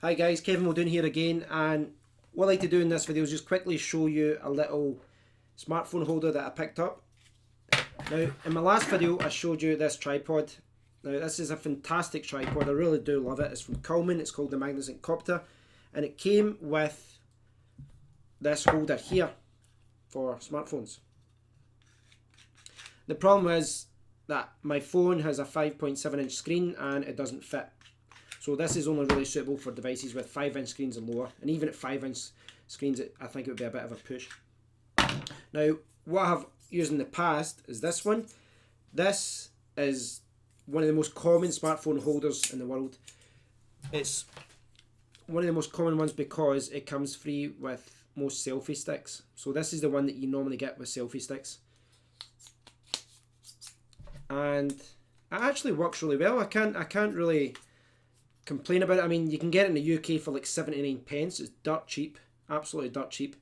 Hi guys, Kevin Muldoon here again, and what I'd like to do in this video is just quickly show you a little smartphone holder that I picked up. Now, in my last video I showed you this tripod. Now this is a fantastic tripod, I really do love it. It's from Coleman, it's called the Magnetic Copter, and it came with this holder here for smartphones. The problem is that my phone has a 5.7-inch screen and it doesn't fit. So this is only really suitable for devices with 5-inch screens and lower, and even at 5-inch screens I think it would be a bit of a push. Now what I have used in the past is this one. This is one of the most common smartphone holders in the world. It's one of the most common ones because it comes free with most selfie sticks. So this is the one that you normally get with selfie sticks. And it actually works really well. I can't really complain about it. I mean, you can get it in the UK for like 79p. It's dirt cheap, absolutely dirt cheap.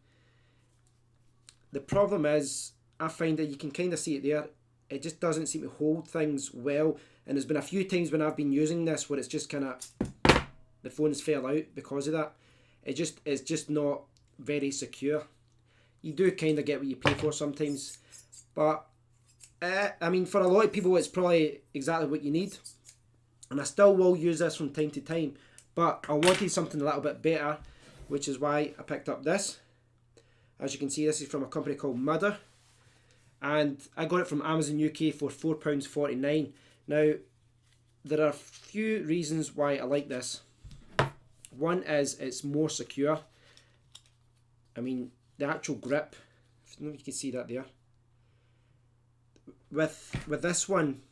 The problem is, I find that you can kind of see it there, it just doesn't seem to hold things well, and there's been a few times when I've been using this where it's just kind of, the phone's fell out because of that. It's just not very secure. You do kind of get what you pay for sometimes, but I mean, for a lot of people it's probably exactly what you need. And I still will use this from time to time, but I wanted something a little bit better, which is why I picked up this. As you can see, this is from a company called Mudder, and I got it from Amazon UK for £4.49. Now, there are a few reasons why I like this. One is it's more secure. I mean, the actual grip, I don't know if you can see that there. With this one,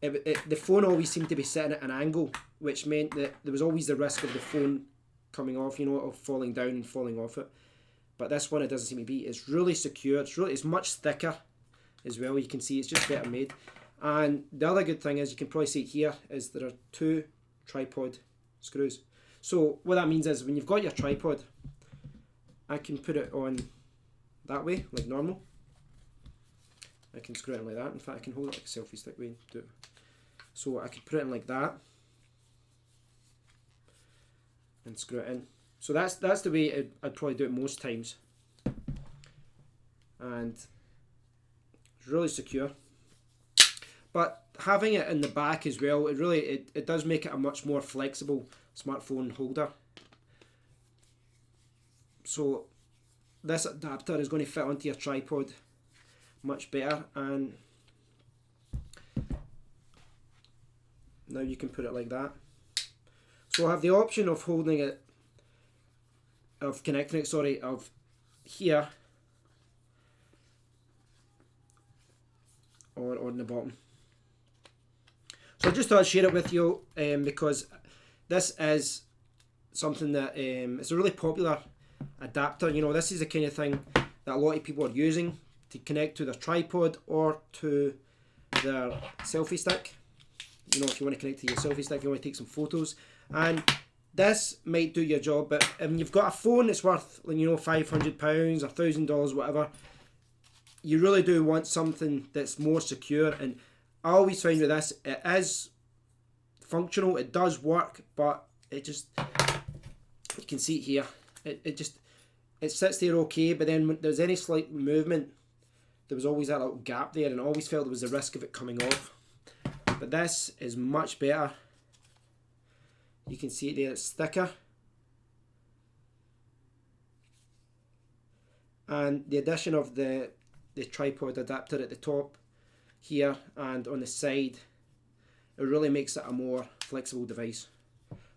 the phone always seemed to be sitting at an angle, which meant that there was always the risk of the phone coming off, you know, of falling down and falling off it. But this one, it doesn't seem to be. It's really secure. It's much thicker as well. You can see it's just better made. And the other good thing is, you can probably see it here, is there are 2 tripod screws. So what that means is, when you've got your tripod, I can put it on that way, like normal. I can screw it in like that. In fact, I can hold it like a selfie stick way. Do it. So I could put it in like that and screw it in. So that's the way I'd probably do it most times. And it's really secure. But having it in the back as well, it does make it a much more flexible smartphone holder. So this adapter is going to fit onto your tripod much better, and now you can put it like that. So I have the option of holding it, of connecting it, sorry, of here or on the bottom. So I just thought I'd share it with you because this is something that it's a really popular adapter. You know, this is the kind of thing that a lot of people are using to connect to their tripod or to their selfie stick. You know, if you want to connect to your selfie stick, you want to take some photos, and this might do your job. But if you've got a phone that's worth, you know, £500, $1,000, whatever, you really do want something that's more secure. And I always find with this, it is functional, it does work, but it just, you can see it here, it sits there okay, but then when there's any slight movement, there was always that little gap there, and I always felt there was a risk of it coming off. But this is much better. You can see it there, it's thicker. And the addition of the tripod adapter at the top here and on the side, it really makes it a more flexible device.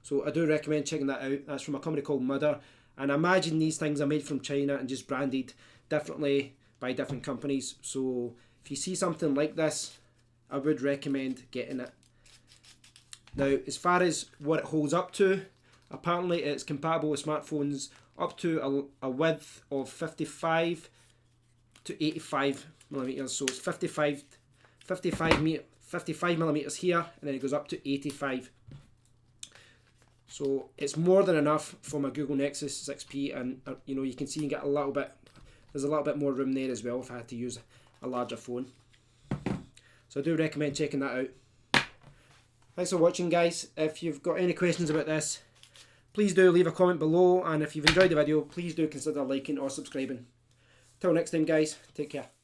So I do recommend checking that out. That's from a company called Mudder, and I imagine these things are made from China and just branded differently by different companies. So if you see something like this, I would recommend getting it. Now, as far as what it holds up to, apparently it's compatible with smartphones up to a width of 55 to 85 millimeters. So it's 55 millimeters here, and then it goes up to 85. So it's more than enough for my Google Nexus 6P, and you know, you can see you get a little bit. There's a little bit more room there as well if I had to use a larger phone. So I do recommend checking that out. Thanks for watching, guys. If you've got any questions about this, please do leave a comment below, and if you've enjoyed the video, please do consider liking or subscribing. Till next time guys, take care.